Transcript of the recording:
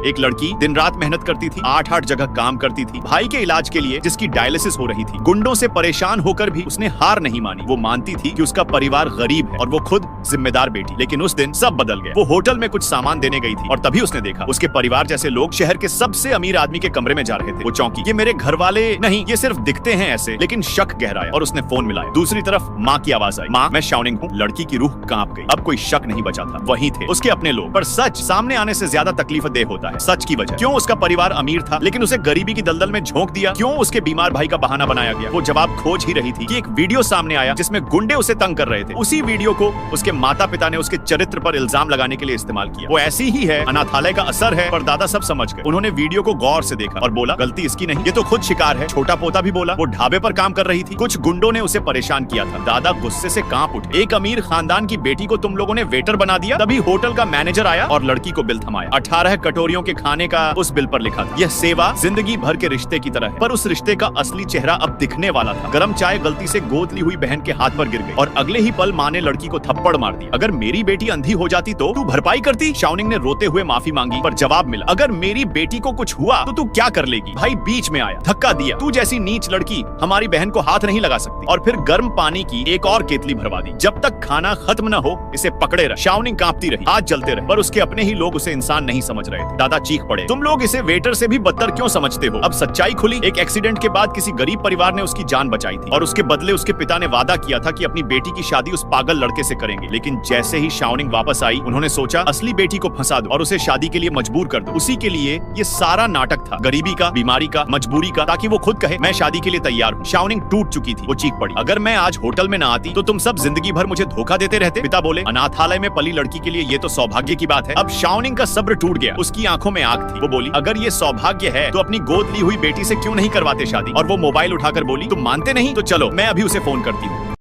एक लड़की दिन रात मेहनत करती थी, 8-8 जगह काम करती थी, भाई के इलाज के लिए जिसकी डायलिसिस हो रही थी। गुंडों से परेशान होकर भी उसने हार नहीं मानी। वो मानती थी कि उसका परिवार गरीब है और वो खुद जिम्मेदार बेटी। लेकिन उस दिन सब बदल गया। वो होटल में कुछ सामान देने गई थी और तभी उसने देखा उसके परिवार जैसे लोग शहर के सबसे अमीर आदमी के कमरे में जा रहे थे। वो चौंकी, ये मेरे घर वाले नहीं, ये सिर्फ दिखते हैं ऐसे। लेकिन शक गहराया और उसने फोन मिलाया। दूसरी तरफ माँ की आवाज आई, माँ मैं शाओनिंग हूँ। लड़की की रूह कांप गई। अब कोई शक नहीं बचा था, वही थे उसके अपने लोग। पर सच सामने आने से ज्यादा तकलीफदेह होता है सच की वजह। क्यों उसका परिवार अमीर था लेकिन उसे गरीबी की दलदल में झोंक दिया? क्यों उसके बीमार भाई का बहाना बनाया गया? वो जवाब खोज ही रही थी कि एक वीडियो सामने आया जिसमें गुंडे उसे तंग कर रहे थे। उसी वीडियो को उसके माता पिता ने उसके चरित्र पर इल्जाम लगाने के लिए इस्तेमाल किया। वो ऐसी ही है, अनाथालय का असर है। पर दादा सब समझ गए। उन्होंने वीडियो को गौर से देखा और बोला गलती इसकी नहीं, ये तो खुद शिकार है। छोटा पोता भी बोला वो ढाबे पर काम कर रही थी, कुछ गुंडों ने उसे परेशान किया था। दादा गुस्से से कांप उठे। एक अमीर खानदान की बेटी को तुम लोगों ने वेटर बना दिया। तभी होटल का मैनेजर आया और लड़की को बिल थमाया। 18 कटोरियों के खाने का उस बिल पर लिखा था, यह सेवा जिंदगी भर के रिश्ते की तरह है। पर उस रिश्ते का असली चेहरा अब दिखने वाला था। गरम चाय गलती से गोद ली हुई बहन के हाथ पर गिर गई और अगले ही पल माँ ने लड़की को थप्पड़ मार दिया। अगर मेरी बेटी अंधी हो जाती तो तू भरपाई करती? शाओनिंग ने रोते हुए माफी मांगी पर जवाब मिला, अगर मेरी बेटी को कुछ हुआ तो तू क्या कर लेगी? भाई बीच में आया, धक्का दिया, तू जैसी नीच लड़की हमारी बहन को हाथ नहीं लगा सकती। और फिर गर्म पानी की एक और केतली भरवा दी। जब तक खाना खत्म न हो इसे पकड़े रह। शाओनिंग कांपती रही, हाथ जलते रहे, पर उसके अपने ही लोग उसे इंसान नहीं समझ रहे थे। दादा चीख पड़े, तुम लोग इसे वेटर से भी बदतर क्यों समझते हो? अब सच्चाई खुली। एक एक्सीडेंट के बाद किसी गरीब परिवार ने उसकी जान बचाई थी और उसके बदले उसके पिता ने वादा किया था कि अपनी बेटी की शादी उस पागल लड़के से करेंगे। लेकिन जैसे ही शाओनिंग वापस आई उन्होंने सोचा असली बेटी को फंसा दो और उसे शादी के लिए मजबूर कर दो। उसी के लिए ये सारा नाटक था, गरीबी का, बीमारी का, मजबूरी का, ताकि वो खुद कहे मैं शादी के लिए तैयार हूँ। शाओनिंग टूट चुकी थी। वो चीख पड़ी, अगर मैं आज होटल में ना आती तो तुम सब जिंदगी भर मुझे धोखा देते रहते। पिता बोले, अनाथालय में पली लड़की के लिए ये तो सौभाग्य की बात है। अब शाओनिंग का सब्र टूट गया। उसकी आंखों में आग थी। वो बोली, अगर ये सौभाग्य है तो अपनी गोद ली हुई बेटी से क्यों नहीं करवाते शादी? और वो मोबाइल उठाकर बोली, तुम मानते नहीं तो चलो मैं अभी उसे फोन करती हूँ।